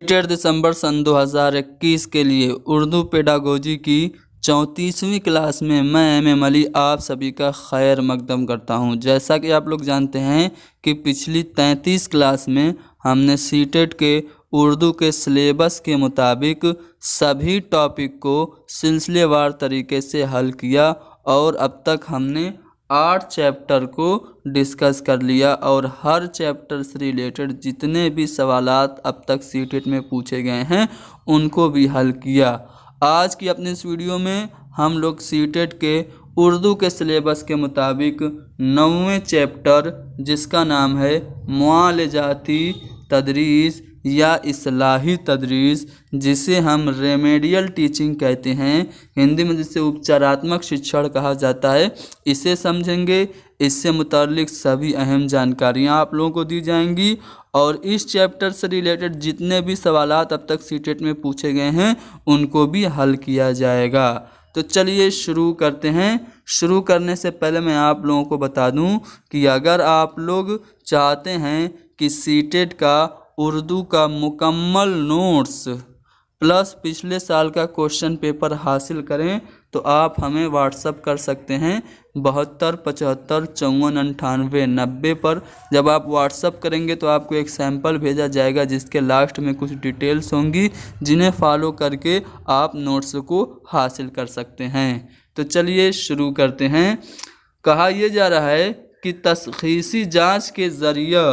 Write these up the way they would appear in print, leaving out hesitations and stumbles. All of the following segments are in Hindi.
दिसंबर सन 2021 के लिए उर्दू पेडागोजी की 34वीं क्लास में मैं एम अली आप सभी का खैर मकदम करता हूं। जैसा कि आप लोग जानते हैं कि पिछली 33 क्लास में हमने सीटेट के उर्दू के सिलेबस के मुताबिक सभी टॉपिक को सिलसिलेवार तरीके से हल किया और अब तक हमने 8 चैप्टर को डिस्कस कर लिया और हर चैप्टर से रिलेटेड जितने भी सवालात अब तक सीटेट में पूछे गए हैं उनको भी हल किया। आज की अपने इस वीडियो में हम लोग सीटेट के उर्दू के सिलेबस के मुताबिक 9वें चैप्टर जिसका नाम है मुआलजाती तदरीस या इस्लाही तदरीस, जिसे हम रेमेडियल टीचिंग कहते हैं, हिंदी में जिसे उपचारात्मक शिक्षण कहा जाता है, इसे समझेंगे। इससे मुताल्लिक सभी अहम जानकारियां आप लोगों को दी जाएंगी और इस चैप्टर से रिलेटेड जितने भी सवालात अब तक सीटेट में पूछे गए हैं उनको भी हल किया जाएगा। तो चलिए शुरू करते हैं। शुरू करने से पहले मैं आप लोगों को बता दूं कि अगर आप लोग चाहते हैं कि सीटेट का उर्दू का मुकम्मल नोट्स प्लस पिछले साल का क्वेश्चन पेपर हासिल करें तो आप हमें व्हाट्सअप कर सकते हैं 72 75 54 98 90 पर। जब आप व्हाट्सअप करेंगे तो आपको एक सैंपल भेजा जाएगा जिसके लास्ट में कुछ डिटेल्स होंगी जिन्हें फॉलो करके आप नोट्स को हासिल कर सकते हैं। तो चलिए शुरू करते हैं। कहा यह जा रहा है कि तशख़ीसी जाँच के ज़रिए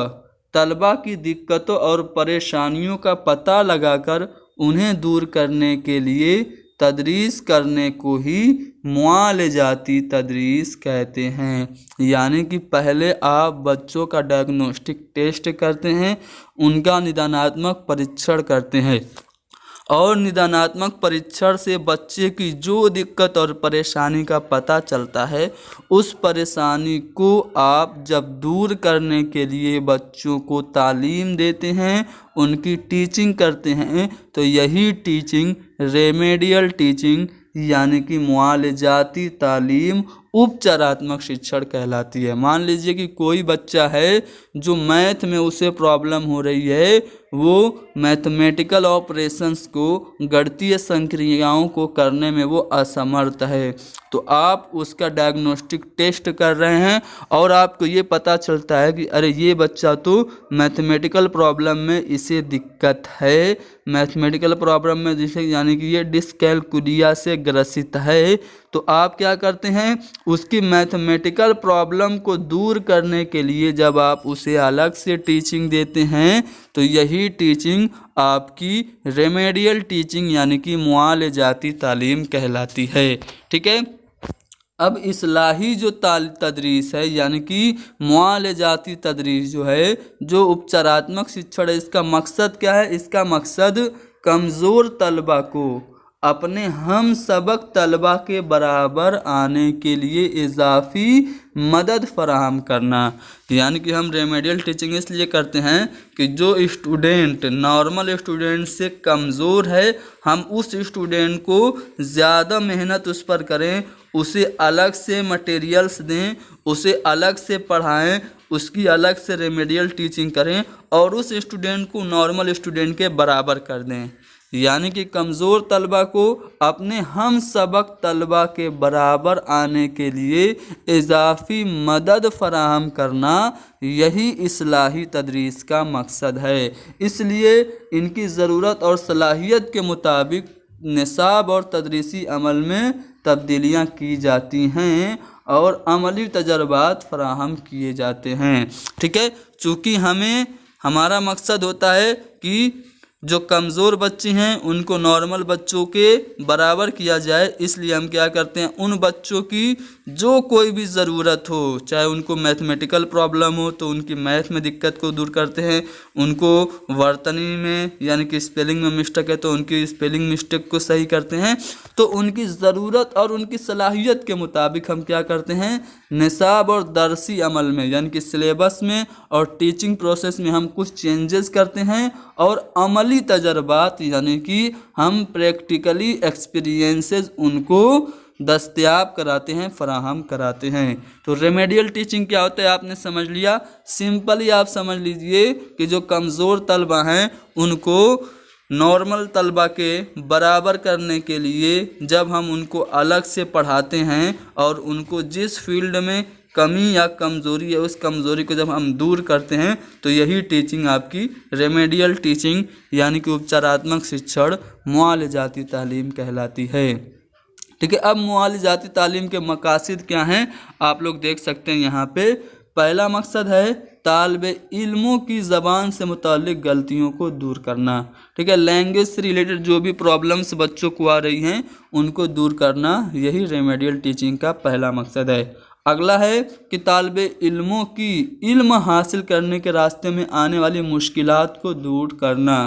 तलबा की दिक्कतों और परेशानियों का पता लगाकर उन्हें दूर करने के लिए तदरीस करने को ही मुआलजाती तदरीस कहते हैं। यानी कि पहले आप बच्चों का डायग्नोस्टिक टेस्ट करते हैं, उनका निदानात्मक परीक्षण करते हैं और निदानात्मक परीक्षण से बच्चे की जो दिक्कत और परेशानी का पता चलता है उस परेशानी को आप जब दूर करने के लिए बच्चों को तालीम देते हैं, उनकी टीचिंग करते हैं, तो यही टीचिंग रेमेडियल टीचिंग यानी कि मुआलजाती तालीम उपचारात्मक शिक्षण कहलाती है। मान लीजिए कि कोई बच्चा है जो मैथ में उसे प्रॉब्लम हो रही है, वो मैथमेटिकल ऑपरेशंस को गणितीय संक्रियाओं को करने में वो असमर्थ है, तो आप उसका डायग्नोस्टिक टेस्ट कर रहे हैं और आपको ये पता चलता है कि अरे ये बच्चा तो मैथमेटिकल प्रॉब्लम में इसे दिक्कत है, मैथमेटिकल प्रॉब्लम में जिसे यानी कि ये डिसकैलकुलिया से ग्रसित है, तो आप क्या करते हैं उसकी मैथमेटिकल प्रॉब्लम को दूर करने के लिए जब आप उसे अलग से टीचिंग देते हैं तो यही टीचिंग आपकी रेमेडियल टीचिंग यानी कि मुआलजाती तालीम कहलाती है। ठीक है। अब इस्लाही जो तदरीस है यानी कि मुआलजाती तदरीस जो है, जो उपचारात्मक शिक्षण है, इसका मकसद क्या है? इसका मकसद कमज़ोर तलबा को अपने हम सबक तलबा के बराबर आने के लिए इजाफ़ी मदद फराहम करना। यानी कि हम रेमेडियल टीचिंग इसलिए करते हैं कि जो स्टूडेंट नॉर्मल स्टूडेंट से कमज़ोर है, हम उस स्टूडेंट को ज़्यादा मेहनत उस पर करें, उसे अलग से मटेरियल्स दें, उसे अलग से पढ़ाएं, उसकी अलग से रेमेडियल टीचिंग करें और उस स्टूडेंट को नॉर्मल स्टूडेंट के बराबर कर दें। यानी कि कमज़ोर तलबा को अपने हम सबक तलबा के बराबर आने के लिए इजाफ़ी मदद फराहम करना, यही इस्लाही तदरीस का मकसद है। इसलिए इनकी ज़रूरत और सलाहियत के मुताबिक निसाब और तदरीसी अमल में तब्दीलियाँ की जाती हैं और अमली तजर्बात फराहम किए जाते हैं। ठीक है। चूँकि हमारा मकसद होता है कि जो कमज़ोर बच्चे हैं उनको नॉर्मल बच्चों के बराबर किया जाए, इसलिए हम क्या करते हैं उन बच्चों की जो कोई भी ज़रूरत हो, चाहे उनको मैथमेटिकल प्रॉब्लम हो तो उनकी मैथ में दिक्कत को दूर करते हैं, उनको वर्तनी में यानी कि स्पेलिंग में मिस्टेक है तो उनकी स्पेलिंग मिस्टेक को सही करते हैं। तो उनकी ज़रूरत और उनकी सलाहियत के मुताबिक हम क्या करते हैं निसाब और दरसी अमल में यानी कि सिलेबस में और टीचिंग प्रोसेस में हम कुछ चेंजेस करते हैं और अमली तजर्बात यानी कि हम प्रैक्टिकली एक्सपीरियंसेस उनको दस्तयाब कराते हैं, फराहम कराते हैं। तो रेमेडियल टीचिंग क्या होता है आपने समझ लिया। सिंपली आप समझ लीजिए कि जो कमज़ोर तलबा हैं उनको नॉर्मल तलबा के बराबर करने के लिए जब हम उनको अलग से पढ़ाते हैं और उनको जिस फील्ड में कमी या कमज़ोरी है उस कमज़ोरी को जब हम दूर करते हैं तो यही टीचिंग आपकी रेमेडियल टीचिंग यानी कि उपचारात्मक शिक्षण मुआलजाती तालीम कहलाती है। ठीक है, अब मुआलजाती तालीम के मकासद क्या हैं आप लोग देख सकते हैं यहाँ पे। पहला मकसद है तालिबे इल्मों की ज़बान से मुताल्लिक गलतियों को दूर करना। ठीक है, लैंग्वेज से रिलेटेड जो भी प्रॉब्लम्स बच्चों को आ रही हैं उनको दूर करना, यही रेमेडियल टीचिंग का पहला मकसद है। अगला है कि तालिबे इल्मों की इल्म हासिल करने के रास्ते में आने वाली मुश्किलात को दूर करना।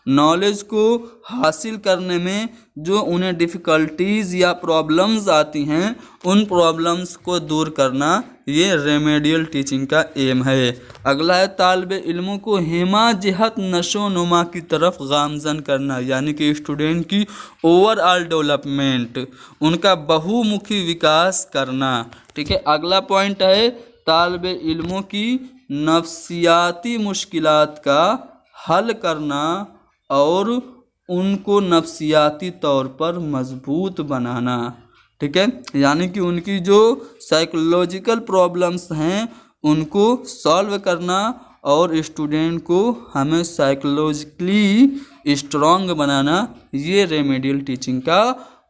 नॉलेज को हासिल करने में जो उन्हें डिफ़िकल्टीज़ या प्रॉब्लम्स आती हैं उन प्रॉब्लम्स को दूर करना, ये रेमेडियल टीचिंग का एम है। अगला है तालिबे इल्मों को हिमाजहत नशो नुमा की तरफ गामजन करना, यानी कि स्टूडेंट की ओवरऑल डेवलपमेंट, उनका बहुमुखी विकास करना। ठीक है, अगला पॉइंट है तालिबे इल्मों की नफ्सियाती मुश्किलात का हल करना और उनको नफ्सियाती तौर पर मजबूत बनाना। ठीक है, यानी कि उनकी जो साइकोलॉजिकल प्रॉब्लम्स हैं उनको सॉल्व करना और स्टूडेंट को हमें साइकोलॉजिकली स्ट्रॉन्ग बनाना, ये रेमेडियल टीचिंग का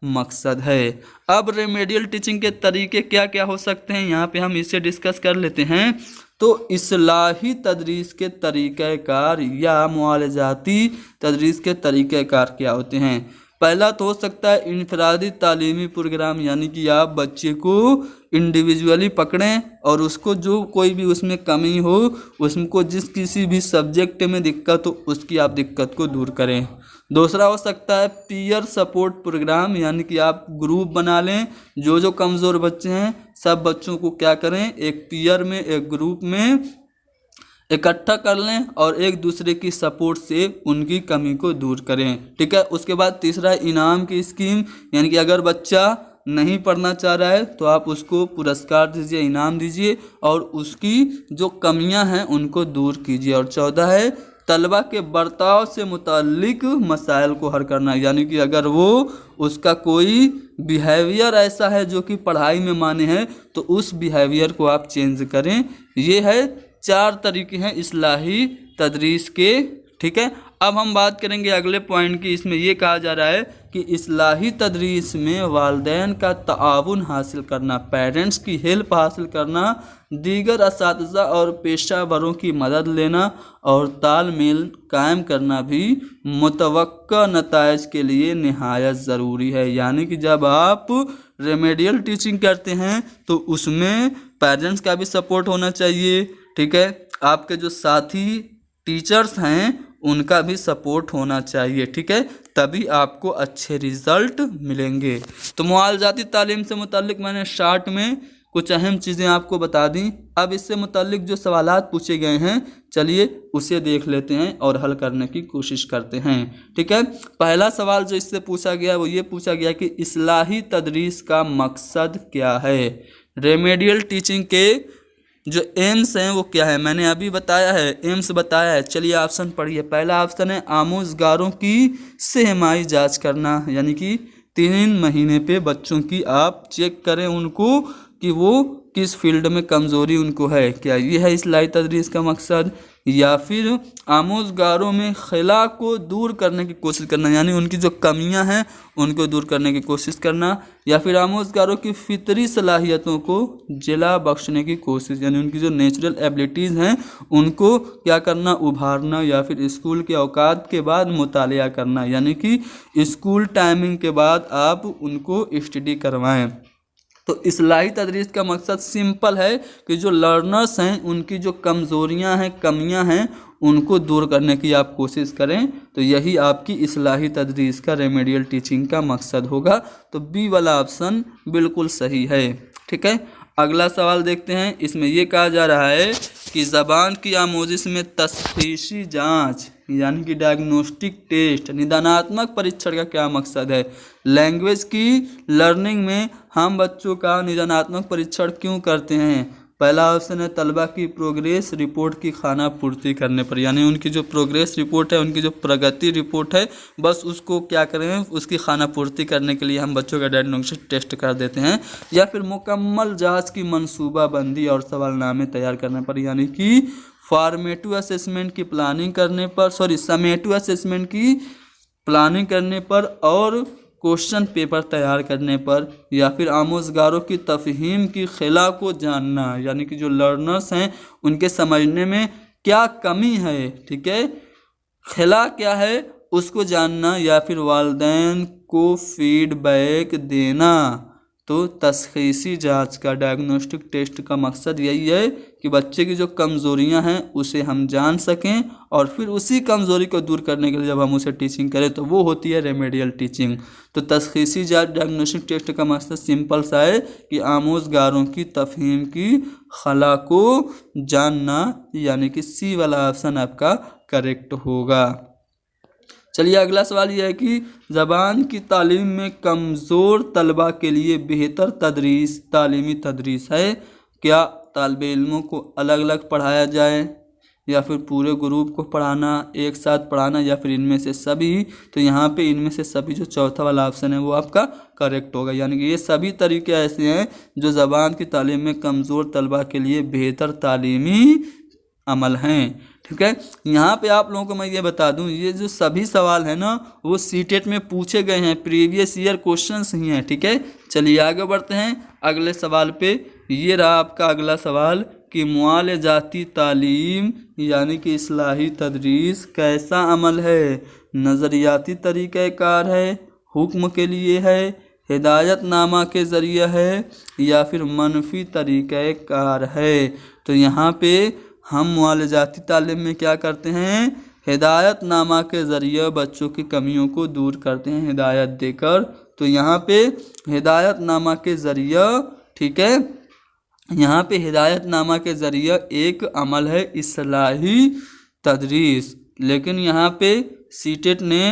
मकसद है। अब रेमेडियल टीचिंग के तरीके क्या क्या हो सकते हैं यहाँ पे हम इसे डिस्कस कर लेते हैं। तो इस्लाही तदरीस के तरीक़ाकार या मुआलजाती तदरीस के तरीक़ाकार क्या होते हैं। पहला तो हो सकता है इनफरादी तालीमी प्रोग्राम, यानी कि आप बच्चे को इंडिविजुअली पकड़ें और उसको जो कोई भी उसमें कमी हो, उसको जिस किसी भी सब्जेक्ट में दिक्कत हो उसकी आप दिक्कत को दूर करें। दूसरा हो सकता है पीयर सपोर्ट प्रोग्राम, यानी कि आप ग्रुप बना लें, जो कमज़ोर बच्चे हैं सब बच्चों को क्या करें एक पीयर में एक ग्रुप में इकट्ठा कर लें और एक दूसरे की सपोर्ट से उनकी कमी को दूर करें। ठीक है, उसके बाद तीसरा इनाम की स्कीम, यानी कि अगर बच्चा नहीं पढ़ना चाह रहा है तो आप उसको पुरस्कार दीजिए, इनाम दीजिए और उसकी जो कमियां हैं उनको दूर कीजिए। और चौथा है तलबा के बर्ताव से मुताल्लिक मसाइल को हल करना, यानी कि अगर वो उसका कोई बिहेवियर ऐसा है जो कि पढ़ाई में माने हैं तो उस बिहेवियर को आप चेंज करें। ये है 4 तरीके हैं इस्लाही तदरीस के। ठीक है, अब हम बात करेंगे अगले पॉइंट की। इसमें ये कहा जा रहा है कि इस्लाही तदरीस में वालिदैन का ताआवुन हासिल करना, पेरेंट्स की हेल्प हासिल करना, दीगर असातिज़ा और पेशा वरों की मदद लेना और तालमेल कायम करना भी मुतवक्का नताइज के लिए निहायत ज़रूरी है। यानी कि जब आप रेमेडियल टीचिंग करते हैं तो उसमें पेरेंट्स का भी सपोर्ट होना चाहिए। ठीक है, आपके जो साथी टीचर्स हैं उनका भी सपोर्ट होना चाहिए। ठीक है, तभी आपको अच्छे रिज़ल्ट मिलेंगे। तो मुआलजाती तालीम से मुताल्लिक मैंने शॉर्ट में कुछ अहम चीज़ें आपको बता दी। अब इससे मुताल्लिक जो सवालात पूछे गए हैं चलिए उसे देख लेते हैं और हल करने की कोशिश करते हैं। ठीक है, पहला सवाल जो इससे पूछा गया वो ये पूछा गया कि इस्लाही तदरीस का मकसद क्या है। रेमेडियल टीचिंग के जो एम्स हैं वो क्या है, मैंने अभी बताया है, एम्स बताया है। चलिए ऑप्शन पढ़िए। पहला ऑप्शन है आमोज़गारों की सहमाई जांच करना, यानी कि 3 महीने पे बच्चों की आप चेक करें उनको कि वो किस फील्ड में कमज़ोरी उनको है, क्या ये है इस्लाही तदरीस का मकसद। या फिर आमोज़गारों में खला को दूर करने की कोशिश करना, यानी उनकी जो कमियां हैं उनको दूर करने की कोशिश करना। या फिर आमोज़गारों की फितरी सलाहियतों को जिला बख्शने की कोशिश, यानी उनकी जो नेचुरल एबिलिटीज़ हैं उनको क्या करना, उभारना। या फिर स्कूल के औकात के बाद मुतालिया करना, यानी कि स्कूल टाइमिंग के बाद आप उनको स्टडी करवाएं। तो इस्लाही तदरीस का मकसद सिंपल है कि जो लर्नर्स हैं उनकी जो कमज़ोरियां हैं कमियां हैं उनको दूर करने की आप कोशिश करें। तो यही आपकी इस्लाही तदरीस का रेमेडियल टीचिंग का मकसद होगा। तो बी वाला ऑप्शन बिल्कुल सही है। ठीक है, अगला सवाल देखते हैं। इसमें यह कहा जा रहा है कि ज़बान की आमोजिश में तशख़ीसी जांच यानी कि डायग्नोस्टिक टेस्ट निदानात्मक परीक्षण का क्या मकसद है। लैंग्वेज की लर्निंग में हम बच्चों का निदानात्मक परीक्षण क्यों करते हैं, पहला ऑप्शन है तलबा की प्रोग्रेस रिपोर्ट की खाना पूर्ति करने पर, यानी उनकी जो प्रोग्रेस रिपोर्ट है, उनकी जो प्रगति रिपोर्ट है, बस उसको क्या करें, उसकी खाना पूर्ति करने के लिए हम बच्चों का डायग्नोस्टिक टेस्ट कर देते हैं। या फिर मुकम्मल जांच की मंसूबाबंदी और सवालनामे तैयार करने पर, यानी कि फॉर्मेटिव असेसमेंट की प्लानिंग करने पर, समेटिव असेसमेंट की प्लानिंग करने पर और क्वेश्चन पेपर तैयार करने पर, या फिर आमोजगारों की तफहीम की खिला को जानना, यानी कि जो लर्नर्स हैं उनके समझने में क्या कमी है, ठीक है, खिला क्या है उसको जानना, या फिर वालिदैन को फीडबैक देना। तो तशख़ीसी जांच का, डायग्नोस्टिक टेस्ट का मकसद यही है कि बच्चे की जो कमज़ोरियां हैं उसे हम जान सकें और फिर उसी कमज़ोरी को दूर करने के लिए जब हम उसे टीचिंग करें तो वो होती है रेमेडियल टीचिंग। तो तशख़ीसी जांच डायग्नोस्टिक टेस्ट का मकसद सिंपल सा है कि आमोजगारों की तफहीम की खला को जानना, यानी कि सी वाला ऑप्शन आपका करेक्ट होगा। चलिए अगला सवाल यह है कि ज़बान की तालीम में कमज़ोर तलबा के लिए बेहतर तदरीस तालीमी तदरीस है। क्या तालिब इल्मों को अलग अलग पढ़ाया जाए या फिर पूरे ग्रुप को पढ़ाना, एक साथ पढ़ाना, या फिर इनमें से सभी। तो यहाँ पे इनमें से सभी जो चौथा वाला ऑप्शन है वो आपका करेक्ट होगा, यानी कि ये सभी तरीके ऐसे हैं जो ज़बान की तालीम में कमज़ोर तलबा के लिए बेहतर तालीमी अमल हैं। ठीक है, यहाँ पे आप लोगों को मैं ये बता दूं, ये जो सभी सवाल है ना वो सीटेट में पूछे गए हैं, प्रीवियस ईयर क्वेश्चंस ही हैं। ठीक है, चलिए आगे बढ़ते हैं अगले सवाल पे। ये रहा आपका अगला सवाल कि मुआलजाती तालीम यानी कि इस्लाही तदरीस कैसा अमल है, नज़रियाती तरीक़ाकार है, हुक्म के लिए है, हिदायतनामा के ज़रिए है, या फिर मनफी तरीक़ाकार है। तो यहाँ पे हम मुआलजाती तालीम में क्या करते हैं, हिदायतनामा के ज़रिए बच्चों की कमियों को दूर करते हैं हिदायत देकर। तो यहाँ पे हिदायतनामा के ज़रिए, ठीक है, यहाँ पे हिदायतनामा के ज़रिए एक अमल है इस्लाही तदरीस, लेकिन यहाँ पे सीटेट ने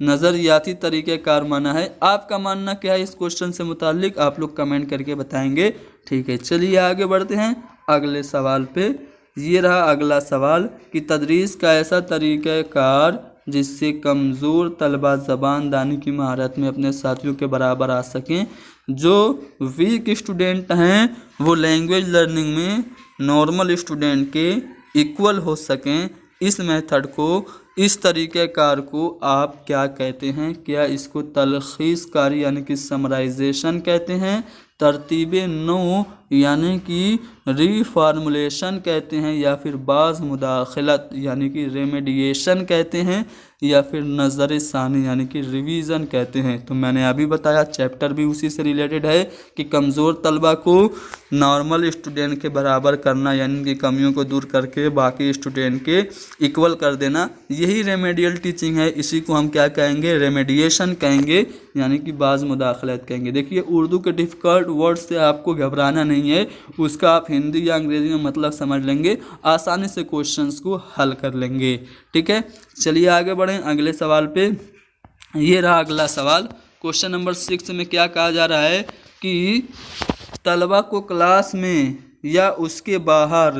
नज़रियाती तरीक़ाकार माना है। आपका मानना क्या है इस क्वेश्चन से मुताल्लिक, आप लोग कमेंट करके बताएंगे। ठीक है, चलिए आगे बढ़ते हैं अगले सवाल पे। ये रहा अगला सवाल कि तदरीस का ऐसा तरीक़ाकार जिससे कमज़ोर तलबा ज़बान दानी की महारत में अपने साथियों के बराबर आ सकें। जो वीक स्टूडेंट हैं वो लैंग्वेज लर्निंग में नॉर्मल स्टूडेंट के इक्वल हो सकें। इस मेथड को, इस तरीक़ाकार को आप क्या कहते हैं? क्या इसको तलख़ीसकारी यानी कि समराइजेशन कहते हैं, तरतीब नौ यानी कि रीफार्मुलेशन कहते हैं, या फिर बाज़ मुदाखलत यानी कि रेमेडिएशन कहते हैं, या फिर नज़र सानी यानी कि रिवीज़न कहते हैं। तो मैंने अभी बताया, चैप्टर भी उसी से रिलेटेड है कि कमज़ोर तलबा को नॉर्मल स्टूडेंट के बराबर करना, यानी कि कमियों को दूर करके बाकी स्टूडेंट के इक्वल कर देना, यही रेमेडियल टीचिंग है। इसी को हम क्या कहेंगे, रेमेडिएशन कहेंगे, यानी कि बाज़ मुदाखलत कहेंगे। देखिए, उर्दू के डिफ़िकल्ट वर्ड से आपको घबराना नहीं है, उसका आप हिंदी या अंग्रेज़ी में मतलब समझ लेंगे, आसानी से क्वेश्चंस को हल कर लेंगे। ठीक है, चलिए आगे बढ़ें अगले सवाल पे। ये रहा अगला सवाल, क्वेश्चन नंबर 6 में क्या कहा जा रहा है कि तलबा को क्लास में या उसके बाहर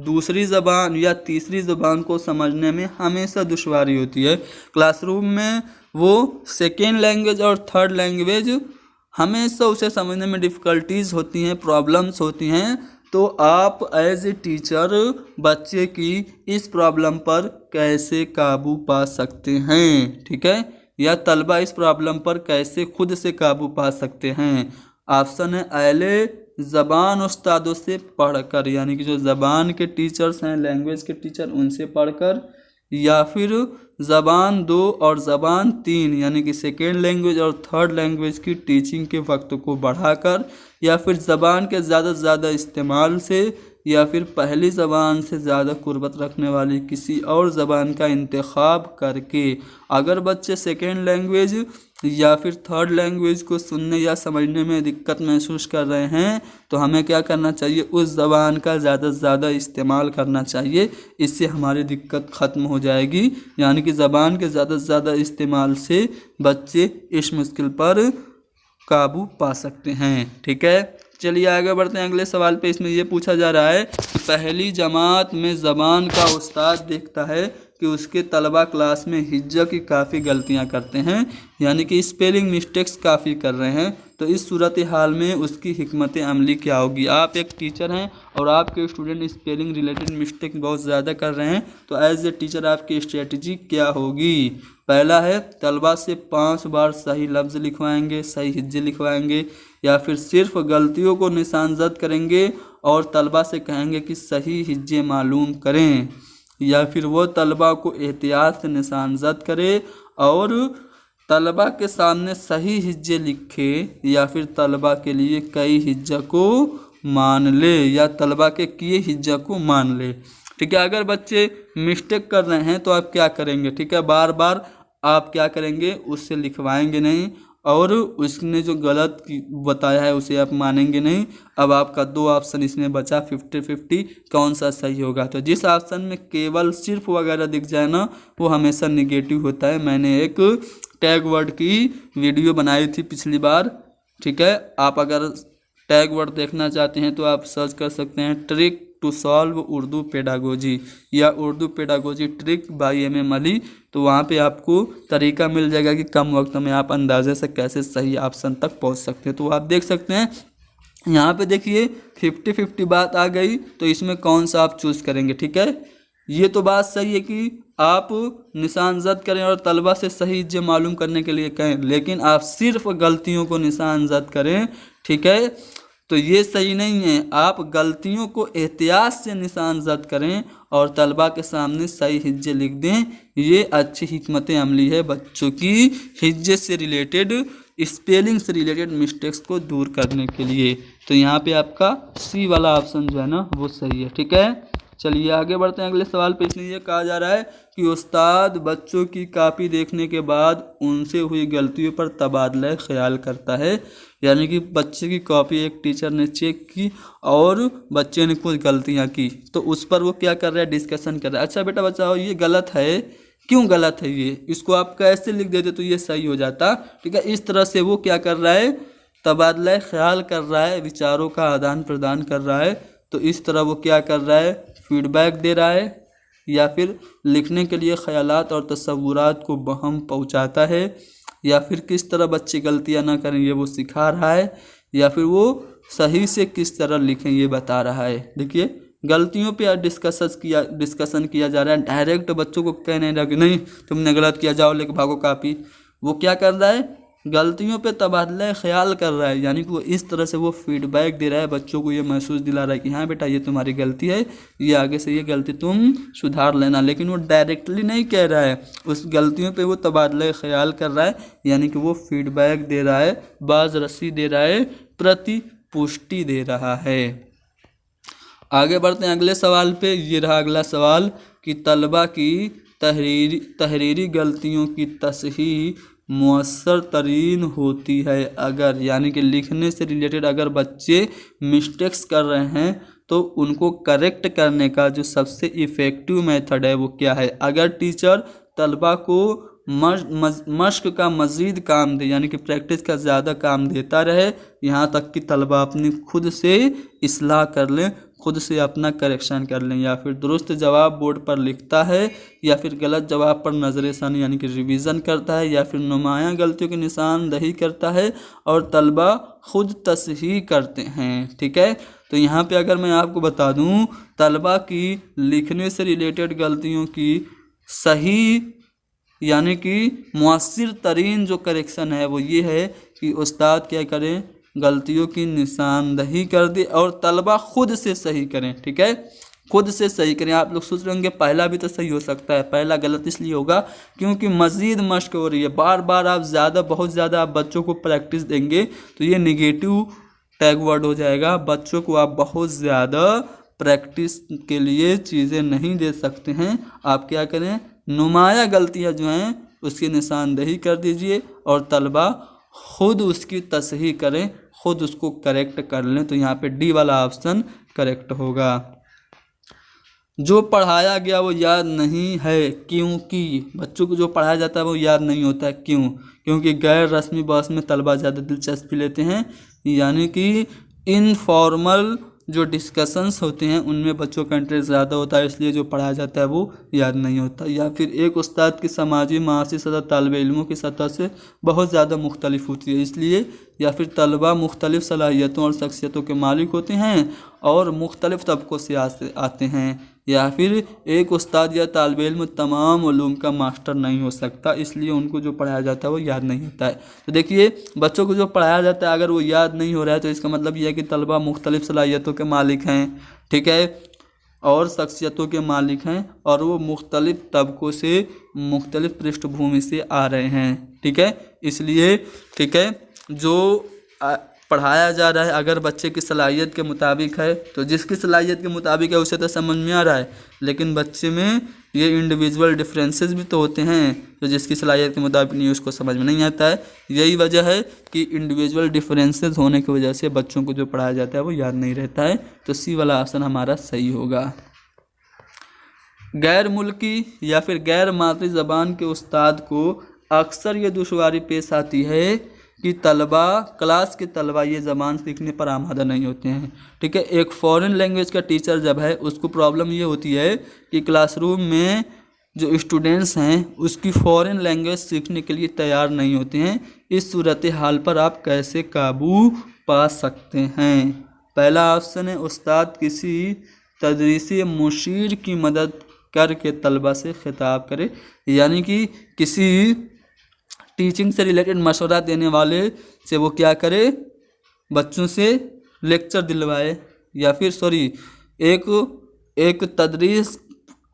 दूसरी ज़बान या तीसरी ज़बान को समझने में हमेशा दुश्वारी होती है। क्लासरूम में वो सेकेंड लैंग्वेज और थर्ड लैंग्वेज हमेशा उसे समझने में डिफ़िकल्टीज़ होती हैं, प्रॉब्लम्स होती हैं। तो आप एज ए टीचर बच्चे की इस प्रॉब्लम पर कैसे काबू पा सकते हैं? ठीक है, या तलबा इस प्रॉब्लम पर कैसे खुद से काबू पा सकते हैं? ऑप्शन है अहले ज़बान उस्तादों से पढ़कर, यानी कि जो ज़बान के टीचर्स हैं, लैंग्वेज के टीचर, उनसे पढ़कर, या फिर ज़बान 2 और ज़बान 3 यानी कि सेकेंड लैंग्वेज और थर्ड लैंग्वेज की टीचिंग के वक्त को बढ़ाकर, या फिर ज़बान के ज़्यादा से ज़्यादा इस्तेमाल से, या फिर पहली ज़बान से ज़्यादा कुर्बत रखने वाली किसी और ज़बान का इंतखाब करके। अगर बच्चे सेकेंड लैंग्वेज या फिर थर्ड लैंग्वेज को सुनने या समझने में दिक्कत महसूस कर रहे हैं तो हमें क्या करना चाहिए, उस ज़बान का ज़्यादा से ज़्यादा इस्तेमाल करना चाहिए। इससे हमारी दिक्कत ख़त्म हो जाएगी, यानी कि ज़बान के ज़्यादा से ज़्यादा इस्तेमाल से बच्चे इस मुश्किल पर काबू पा सकते हैं। ठीक है, चलिए आगे बढ़ते हैं अगले सवाल पे। इसमें ये पूछा जा रहा है, पहली जमात में ज़बान का उस्ताद देखता है कि उसके तलबा क्लास में हिज्जा की काफ़ी गलतियां करते हैं, यानी कि स्पेलिंग मिस्टेक्स काफ़ी कर रहे हैं, तो इस सूरत हाल में उसकी हिकमत अमली क्या होगी। आप एक टीचर हैं और आपके स्टूडेंट स्पेलिंग रिलेटेड मिस्टेक बहुत ज़्यादा कर रहे हैं, तो एज ए टीचर आपकी स्ट्रेटजी क्या होगी। पहला है, तलबा से 5 बार सही लफ्ज़ लिखवाएंगे, सही हिज्जे लिखवाएंगे, या फिर सिर्फ गलतियों को निशानजद करेंगे और तलबा से कहेंगे कि सही हिज्जे मालूम करें, या फिर वो तलबा को एहतियात से निशानजद करे और तलबा के सामने सही हिज्जे लिखे, या फिर तलबा के लिए कई हिज्जा को मान ले, या तलबा के किए हिज्जा को मान ले। ठीक है, अगर बच्चे मिस्टेक कर रहे हैं तो आप क्या करेंगे। ठीक है, बार बार आप क्या करेंगे, उससे लिखवाएंगे नहीं और उसने जो गलत बताया है उसे आप मानेंगे नहीं। अब आपका 2 ऑप्शन इसमें बचा 50-50 कौन सा सही होगा। तो जिस ऑप्शन में केवल सिर्फ वगैरह दिख जाए ना, वो हमेशा निगेटिव होता है। मैंने एक टैग वर्ड की वीडियो बनाई थी पिछली बार। ठीक है, आप अगर टैग वर्ड देखना चाहते हैं तो आप सर्च कर सकते हैं, trick to solve Urdu pedagogy या Urdu pedagogy trick by MM Ali. तो वहाँ पे आपको तरीका मिल जाएगा कि कम वक्त में आप अंदाजे से कैसे सही ऑप्शन तक पहुँच सकते हैं। तो आप देख सकते हैं यहाँ पे देखिए 50-50 बात आ गई, तो इसमें कौन सा आप चूज़ करेंगे। ठीक है, ये तो बात सही है कि आप निशानजद करें और तलबा से सही हिज्जे मालूम करने के लिए कहें, लेकिन आप सिर्फ गलतियों को निशानजद करें। ठीक है, तो ये सही नहीं है। आप गलतियों को एहतियात से निशानजद करें और तलबा के सामने सही हिज्जे लिख दें। ये अच्छी हिकमत अमली है बच्चों की हिज्जे से रिलेटेड, स्पेलिंग से रिलेटेड मिस्टेक्स को दूर करने के लिए। तो यहाँ पे आपका C वाला ऑप्शन जो है ना वो सही है। ठीक है, चलिए आगे बढ़ते हैं अगले सवाल पे। इसमें यह कहा जा रहा है कि उस्ताद बच्चों की कॉपी देखने के बाद उनसे हुई गलतियों पर तबादला ख्याल करता है, यानी कि बच्चे की कॉपी एक टीचर ने चेक की और बच्चे ने कुछ गलतियां की, तो उस पर वो क्या कर रहा है, डिस्कशन कर रहा है। अच्छा बेटा बचाओ, ये गलत है, क्यों गलत है ये, इसको आप कैसे लिख देते तो ये सही हो जाता। ठीक है, इस तरह से वो क्या कर रहा है, तबादला ख्याल कर रहा है, विचारों का आदान प्रदान कर रहा है। तो इस तरह वो क्या कर रहा है, फीडबैक दे रहा है, या फिर लिखने के लिए ख्यालात और तसव्वुरात को बहम पहुंचाता है, या फिर किस तरह बच्चे गलतियां ना करें ये वो सिखा रहा है, या फिर वो सही से किस तरह लिखें ये बता रहा है। देखिए गलतियों पे डिस्कशन किया जा रहा है। डायरेक्ट बच्चों को कह नहीं रहा कि नहीं तुमने गलत किया, जाओ लेके भागो कापी। वो क्या कर रहा है, गलतियों पे तबादला ख्याल कर रहा है, यानी कि वो इस तरह से वो फीडबैक दे रहा है, बच्चों को ये महसूस दिला रहा है कि हाँ बेटा ये तुम्हारी गलती है, ये आगे से ये गलती तुम सुधार लेना। लेकिन वो डायरेक्टली नहीं कह रहा है, उस गलतियों पे वो तबादला ख्याल कर रहा है, यानी कि वो फीडबैक दे रहा है, बाज रसी दे रहा है, प्रतिपुष्टि दे रहा है। आगे बढ़ते हैं अगले सवाल पे। ये रहा अगला सवाल कि तलबा की तहरीरी गलतियों की तसहीह मुअस्सर तरीन होती है अगर, यानी कि लिखने से रिलेटेड अगर बच्चे मिस्टेक्स कर रहे हैं तो उनको करेक्ट करने का जो सबसे इफ़ेक्टिव मेथड है वो क्या है। अगर टीचर तलबा को मश्क का मज़ीद काम दे, यानी कि प्रैक्टिस का ज़्यादा काम देता रहे, यहाँ तक कि तलबा अपनी खुद से इस्लाह कर लें, खुद से अपना करेक्शन कर लें, या फिर दुरुस्त जवाब बोर्ड पर लिखता है, या फिर गलत जवाब पर नज़र-ए-सन यानी कि रिवीज़न करता है, या फिर नुमायाँ गलतियों की निशानदही करता है और तलबा खुद तसहीह करते हैं। ठीक है, तो यहाँ पे अगर मैं आपको बता दूँ, तलबा की लिखने से रिलेटेड गलतियों की सही यानी कि मुअस्सिर तरीन जो करेक्शन है वो ये है कि उस्ताद क्या करें, गलतियों की निशानदही कर दे और तलबा खुद से सही करें। ठीक है, खुद से सही करें। आप लोग सोच रहे होंगे पहला भी तो सही हो सकता है, पहला गलत इसलिए होगा क्योंकि मज़ीद मश्क हो रही है, बार बार आप बहुत ज़्यादा आप बच्चों को प्रैक्टिस देंगे तो ये निगेटिव टैग वर्ड हो जाएगा। बच्चों को आप बहुत ज़्यादा प्रैक्टिस के लिए चीज़ें नहीं दे सकते हैं। आप क्या करें, नुमाया गलतियां जो हैं उसकी निशानदही कर दीजिए और तलबा खुद उसकी तसहीह करें, खुद उसको करेक्ट कर लें। तो यहाँ पे डी वाला ऑप्शन करेक्ट होगा। जो पढ़ाया गया वो याद नहीं है क्योंकि, बच्चों को जो पढ़ाया जाता है वो याद नहीं होता है, क्यों? क्योंकि गैर रस्मी बहस में तलबा ज़्यादा दिलचस्पी लेते हैं, यानी कि इनफॉर्मल जो डिस्कशंस होते हैं उनमें बच्चों का इंटरेस्ट ज़्यादा होता है, इसलिए जो पढ़ाया जाता है वो याद नहीं होता। या फिर एक उस्ताद की समाजी मासी सतह तालिब इल्मों की सतह से बहुत ज़्यादा मुख्तलिफ होती है, इसलिए या फिर तलबा मुख्तलिफ सलाहियतों और शख्सियतों के मालिक होते हैं और मुख्तलिफ तबकों से आते हैं। या फिर एक उस्ताद या तालिब इल्म तमाम उलूम का मास्टर नहीं हो सकता, इसलिए उनको जो पढ़ाया जाता है वो याद नहीं होता है। तो देखिए, बच्चों को जो पढ़ाया जाता है अगर वो याद नहीं हो रहा है तो इसका मतलब ये है कि तलबा मुख्तलिफ सलाहियतों के मालिक हैं, ठीक है, और शख्सियतों के मालिक हैं और वो मुख्तलिफ तबकों से मुख्तलिफ पृष्ठभूमि से आ रहे हैं, ठीक है। इसलिए ठीक है, जो पढ़ाया जा रहा है अगर बच्चे की सलाहियत के मुताबिक है तो जिसकी सलाहियत के मुताबिक है उसे तो समझ में आ रहा है, लेकिन बच्चे में ये इंडिविजुअल डिफरेंसेस भी तो होते हैं, तो जिसकी सलाहियत के मुताबिक नहीं उसको समझ में नहीं आता है। यही वजह है कि इंडिविजुअल डिफरेंसेस होने की वजह से बच्चों को जो पढ़ाया जाता है वो याद नहीं रहता है। तो सी वाला ऑप्शन हमारा सही होगा। गैर मुल्की या फिर गैर मादरी ज़बान के उस्ताद को अक्सर ये दुश्वारी पेश आती है कि क्लास के तलबा ये ज़बान सीखने पर आमादा नहीं होते हैं, ठीक है। एक फॉरेन लैंग्वेज का टीचर जब है उसको प्रॉब्लम ये होती है कि क्लासरूम में जो स्टूडेंट्स हैं उसकी फॉरेन लैंग्वेज सीखने के लिए तैयार नहीं होते हैं। इस सूरत हाल पर आप कैसे काबू पा सकते हैं? पहला ऑप्शन है उस्ताद किसी तदरीसी मुशीर की मदद करके तलबा से खिताब करे, यानी कि किसी टीचिंग से रिलेटेड मशवरा देने वाले से वो क्या करे, बच्चों से लेक्चर दिलवाए, या फिर एक तदरीस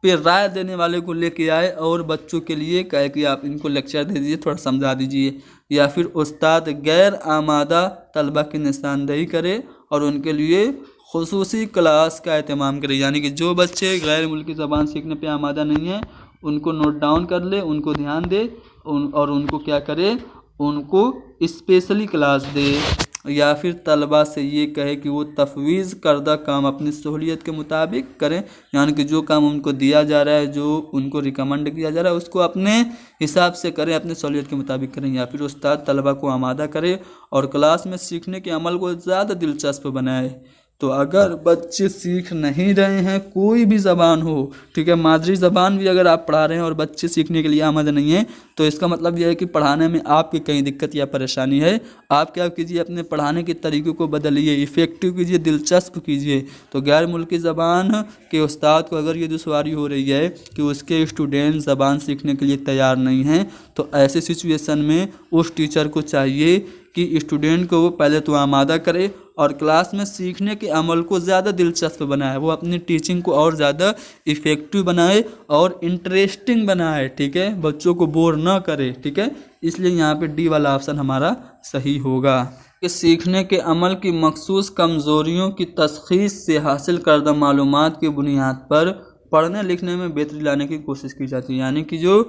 पे राय देने वाले को लेके आए और बच्चों के लिए कहे कि आप इनको लेक्चर दे दीजिए, थोड़ा समझा दीजिए। या फिर उस्ताद गैर आमादा तलबा की निशानदेही करे और उनके लिए खुसूसी क्लास का एहतमाम करे, यानी कि जो बच्चे गैर मुल्की ज़बान सीखने पे आमादा नहीं है उनको नोट डाउन कर ले, उनको ध्यान दे और उनको क्या करे, उनको स्पेशली क्लास दे। या फिर तलबा से ये कहे कि वो तफवीज़ करदा काम अपनी सहूलियत के मुताबिक करें, यानी कि जो काम उनको दिया जा रहा है, जो उनको रिकमेंड किया जा रहा है उसको अपने हिसाब से करें, अपनी सहूलियत के मुताबिक करें। या फिर उस्ताद तलबा को आमादा करे और क्लास में सीखने के अमल को ज़्यादा दिलचस्प बनाए। तो अगर बच्चे सीख नहीं रहे हैं कोई भी ज़बान हो, ठीक है, मादरी ज़बान भी अगर आप पढ़ा रहे हैं और बच्चे सीखने के लिए आमादा नहीं है तो इसका मतलब यह है कि पढ़ाने में आपकी कहीं दिक्कत या परेशानी है। आप क्या कीजिए, अपने पढ़ाने के तरीक़े को बदलिए, इफ़ेक्टिव कीजिए, दिलचस्प कीजिए। तो गैर मुल्की ज़बान के उस्ताद को अगर ये दुश्वारी हो रही है कि उसके स्टूडेंट ज़बान सीखने के लिए तैयार नहीं हैं तो ऐसे सिचुएशन में उस टीचर को चाहिए कि स्टूडेंट को वो पहले तो आमादा करे और क्लास में सीखने के अमल को ज़्यादा दिलचस्प बनाए, वो अपनी टीचिंग को और ज़्यादा इफ़ेक्टिव बनाए और इंटरेस्टिंग बनाए, ठीक है, बच्चों को बोर ना करे, ठीक है। इसलिए यहाँ पे डी वाला ऑप्शन हमारा सही होगा। कि सीखने के अमल की मखसूस कमज़ोरियों की तशख़ीस से हासिल करदा मालूमात की बुनियाद पर पढ़ने लिखने में बेहतरी लाने की कोशिश की जाती है, यानी कि जो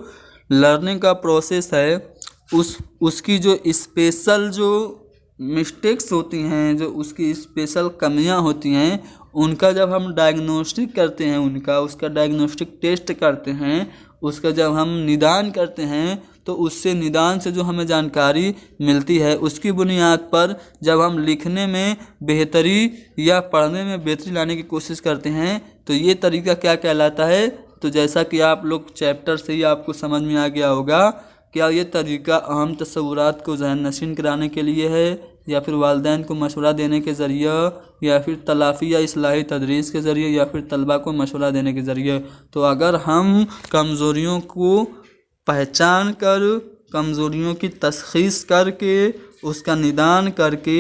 लर्निंग का प्रोसेस है उसकी जो स्पेशल जो मिस्टेक्स होती हैं, जो उसकी स्पेशल कमियां होती हैं, उनका जब हम डायग्नोस्टिक करते हैं, उसका डायग्नोस्टिक टेस्ट करते हैं, उसका जब हम निदान करते हैं तो उससे निदान से जो हमें जानकारी मिलती है उसकी बुनियाद पर जब हम लिखने में बेहतरी या पढ़ने में बेहतरी लाने की कोशिश करते हैं तो ये तरीका क्या कहलाता है। तो जैसा कि आप लोग चैप्टर से ही आपको समझ में आ गया होगा, क्या ये तरीका अहम तस्वुरात को ज़हन नशीन कराने के लिए है या फिर वालिदैन को मशवरा देने के ज़रिए या फिर तलाफ़ी या इस्लाही तदरीस के ज़रिए या फिर तलबा को मशवरा देने के ज़रिए। तो अगर हम कमज़ोरियों को पहचान कर, कमज़ोरियों की तशख़ीस करके, उसका निदान करके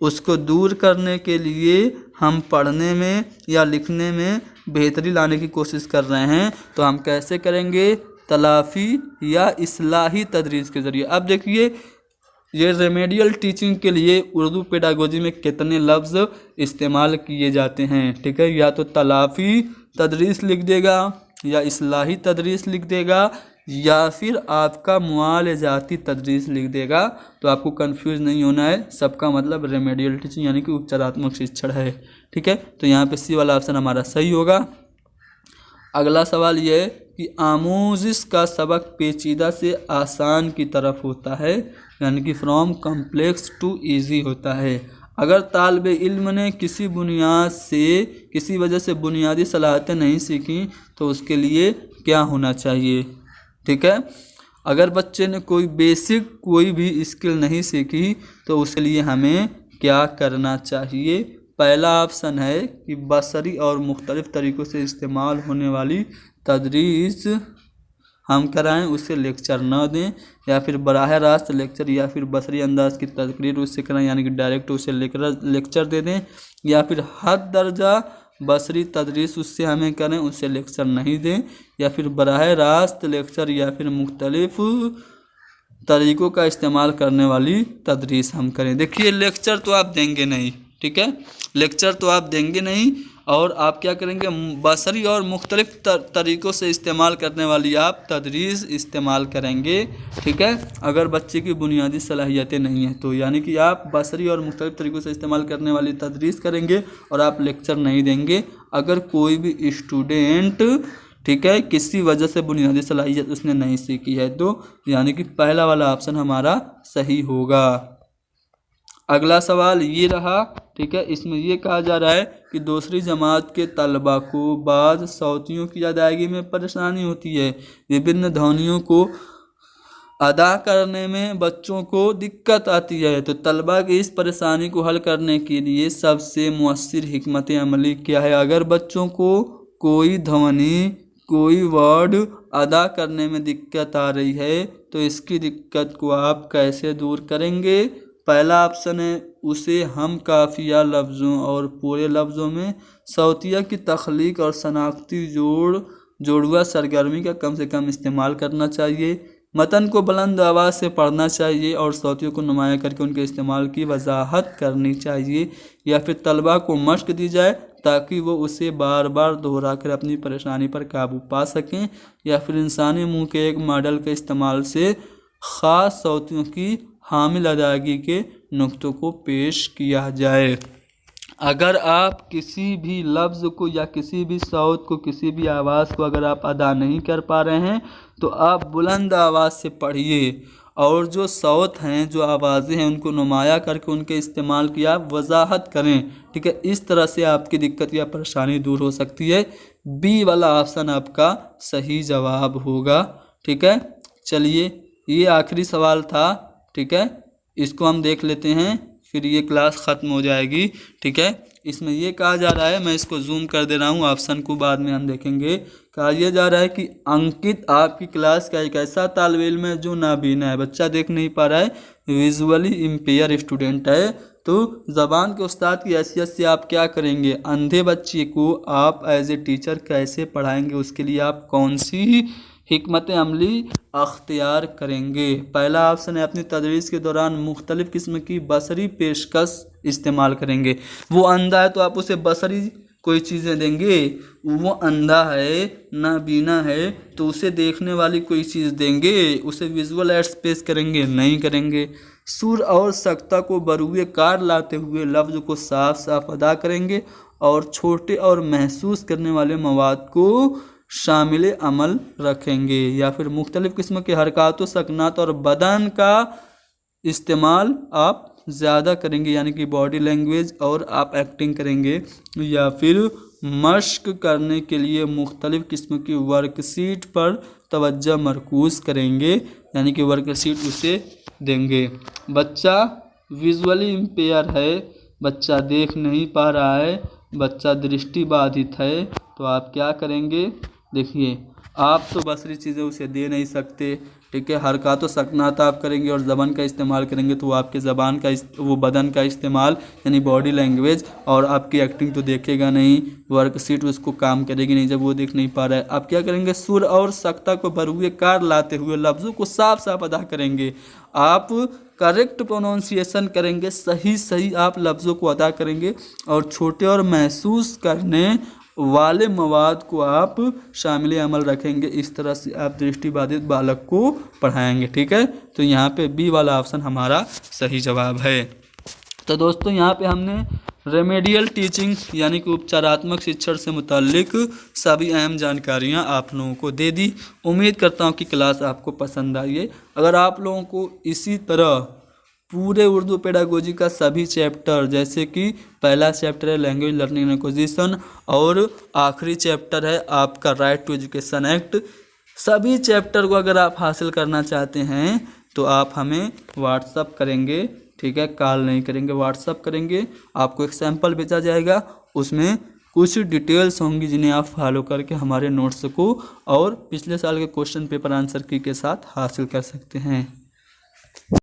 उसको दूर करने के लिए हम पढ़ने में या लिखने में बेहतरी लाने की कोशिश कर रहे हैं, तो हम कैसे करेंगे, तलाफ़ी या इस्लाही तदरीस के ज़रिए। अब देखिए ये रेमेडियल टीचिंग के लिए उर्दू पेडागोजी में कितने लफ्ज़ इस्तेमाल किए जाते हैं, ठीक है, या तो तलाफ़ी तदरीस लिख देगा या इस्लाही तदरीस लिख देगा या फिर आपका मुआलजाती तदरीस लिख देगा। तो आपको कंफ्यूज नहीं होना है, सबका मतलब रेमेडियल टीचिंग यानी कि उपचारात्मक शिक्षण है, ठीक है। तो यहाँ पे सी वाला ऑप्शन हमारा सही होगा। अगला सवाल ये है कि आमोजिश का सबक पेचीदा से आसान की तरफ होता है, यानी कि फ्रॉम कॉम्प्लेक्स टू इजी होता है। अगर तालिब इल्म ने किसी वजह से बुनियादी सलाहियतें नहीं सीखी तो उसके लिए क्या होना चाहिए। ठीक है, अगर बच्चे ने कोई भी स्किल नहीं सीखी तो उसके लिए हमें क्या करना चाहिए। पहला ऑप्शन है कि बसरी और मुख्तलिफ तरीक़ों से इस्तेमाल होने वाली तदरीस हम कराएं, उससे लेक्चर न दें, या फिर बराह रास्त लेक्चर या फिर बसरी अंदाज की तकरीर उससे कराएं, यानी कि डायरेक्ट उसे लेक्चर दे दें, या फिर हद दर्जा बसरी तदरीस उससे हमें करें, उससे लेक्चर नहीं दें, या फिर बराह रास्त लेक्चर या फिर मुख्तलिफ तरीक़ों का इस्तेमाल करने वाली तदरीस हम करें। देखिए, लेक्चर तो आप देंगे नहीं, ठीक है, लेक्चर तो आप देंगे नहीं, और आप क्या करेंगे, बसरी और मुख्तलिफ तरीक़ों से इस्तेमाल करने वाली आप तदरीस इस्तेमाल करेंगे। ठीक है, अगर बच्चे की बुनियादी सलाहियतें नहीं हैं तो, यानी कि आप बसरी और मुख्तलिफ तरीक़ों से इस्तेमाल करने वाली तदरीस करेंगे और आप लेक्चर नहीं देंगे। अगर कोई भी स्टूडेंट, ठीक है, किसी वजह से बुनियादी सलाहियत उसने नहीं सीखी है तो, यानी कि पहला वाला ऑप्शन हमारा सही होगा। अगला सवाल ये रहा, ठीक है, इसमें ये कहा जा रहा है कि दूसरी जमात के तलबा को बाज़ सौतियों की अदायगी में परेशानी होती है, विभिन्न ध्वनियों को अदा करने में बच्चों को दिक्कत आती है, तो तलबा की इस परेशानी को हल करने के लिए सबसे मुअस्सिर हिकमत अमली क्या है। अगर बच्चों को कोई ध्वनि, कोई वर्ड अदा करने में दिक्कत आ रही है तो इसकी दिक्कत को आप कैसे दूर करेंगे। पहला ऑप्शन है, उसे हम काफिया लफ्ज़ों और पूरे लफ्ज़ों में सौतिया की तख्लीक और शनाख्ती जोड़वा सरगर्मी का कम से कम इस्तेमाल करना चाहिए। मतन को बुलंद आवाज़ से पढ़ना चाहिए और सौतियों को नुमाया करके उनके इस्तेमाल की वजाहत करनी चाहिए, या फिर तलबा को मश्क दी जाए ताकि वो उसे बार बार दोहरा कर अपनी परेशानी पर काबू पा सकें, या फिर इंसानी मुंह के एक मॉडल के इस्तेमाल से ख़ास सौतियों की हामिल अदायगी के नुक्तों को पेश किया जाए। अगर आप किसी भी लफ्ज़ को या किसी भी सौत को, किसी भी आवाज़ को अगर आप अदा नहीं कर पा रहे हैं तो आप बुलंद आवाज़ से पढ़िए, और जो सौत हैं, जो आवाज़ें हैं, उनको नुमाया करके उनके इस्तेमाल की आप वजाहत करें। ठीक है, इस तरह से आपकी दिक्कत या परेशानी दूर हो सकती है। बी वाला ऑप्शन आपका सही जवाब होगा। ठीक है, चलिए, ये आखिरी सवाल था। ठीक है, इसको हम देख लेते हैं, फिर ये क्लास ख़त्म हो जाएगी। ठीक है, इसमें ये कहा जा रहा है, मैं इसको जूम कर दे रहा हूँ, ऑप्शन को बाद में हम देखेंगे। कहा यह जा रहा है कि अंकित आपकी क्लास का एक ऐसा तालिब इल्म है जो नाबीना है, बच्चा देख नहीं पा रहा है, विजुअली इम्पेयर स्टूडेंट है, तो ज़बान के उस्ताद की हैसियत से आप क्या करेंगे, अंधे बच्चे को आप एज ए टीचर कैसे पढ़ाएंगे, उसके लिए आप कौन सी हिकमत अमली अख्तियार करेंगे। पहला ऑप्शन है, अपनी तदरीस के दौरान मुख्तलिफ़ किस्म की बसरी पेशकश इस्तेमाल करेंगे। वो अंधा है तो आप उसे बसरी कोई चीज़ें देंगे, वो अंधा है, नाबीना है तो उसे देखने वाली कोई चीज़ देंगे, उसे विजुअल एड्स पेश करेंगे, नहीं करेंगे। सुर और सख्ता को बरूए कार लाते हुए लफ्ज़ को साफ साफ अदा करेंगे, और छोटे और महसूस करने वाले मवाद को शामिल अमल रखेंगे, या फिर मुख्तलिफ़ किस्म के हरकत, सकनात और बदन का इस्तेमाल आप ज़्यादा करेंगे, यानी कि बॉडी लैंग्वेज, और आप एक्टिंग करेंगे, या फिर मश्क करने के लिए मुख्तलिफ़ किस्म की वर्कशीट पर तवज्जो मरकूज़ करेंगे, यानी कि वर्कशीट उसे देंगे। बच्चा विजुअली इम्पेयर है, बच्चा देख नहीं पा रहा है, बच्चा दृष्टि बाधित है, तो आप क्या करेंगे। देखिए, आप तो बसरी चीज़ें उसे दे नहीं सकते। ठीक है, हरकत व सकनात आप करेंगे और ज़बान का इस्तेमाल करेंगे, तो वो आपके ज़बान का वो बदन का इस्तेमाल, यानी बॉडी लैंग्वेज, और आपकी एक्टिंग तो देखेगा नहीं, वर्कशीट उसको काम करेगी नहीं जब वो देख नहीं पा रहा है। आप क्या करेंगे, सुर और सख्ता को बरूए कार लाते हुए लफ्ज़ों को साफ साफ अदा करेंगे, आप करेक्ट प्रोनाउंसिएशन करेंगे, सही आप लफ्ज़ों को अदा करेंगे, और छोटे और महसूस करने वाले मवाद को आप शामिल अमल रखेंगे। इस तरह से आप दृष्टिबाधित बालक को पढ़ाएंगे। ठीक है, तो यहाँ पे बी वाला ऑप्शन हमारा सही जवाब है। तो दोस्तों, यहाँ पे हमने रेमेडियल टीचिंग यानी कि उपचारात्मक शिक्षण से मुताल्लिक सभी अहम जानकारियाँ आप लोगों को दे दी। उम्मीद करता हूँ कि क्लास आपको पसंद आई है। अगर आप लोगों को इसी तरह पूरे उर्दू पेडागोजी का सभी चैप्टर, जैसे कि पहला चैप्टर है लैंग्वेज लर्निंग एंड एक्विजिशन और आखिरी चैप्टर है आपका राइट टू एजुकेशन एक्ट। सभी चैप्टर को अगर आप हासिल करना चाहते हैं तो आप हमें व्हाट्सअप करेंगे, ठीक है, कॉल नहीं करेंगे, व्हाट्सअप करेंगे। आपको एक सैंपल भेजा जाएगा, उसमें कुछ डिटेल्स होंगी जिन्हें आप फॉलो करके हमारे नोट्स को और पिछले साल के क्वेश्चन पेपर आंसर की के साथ हासिल कर सकते हैं।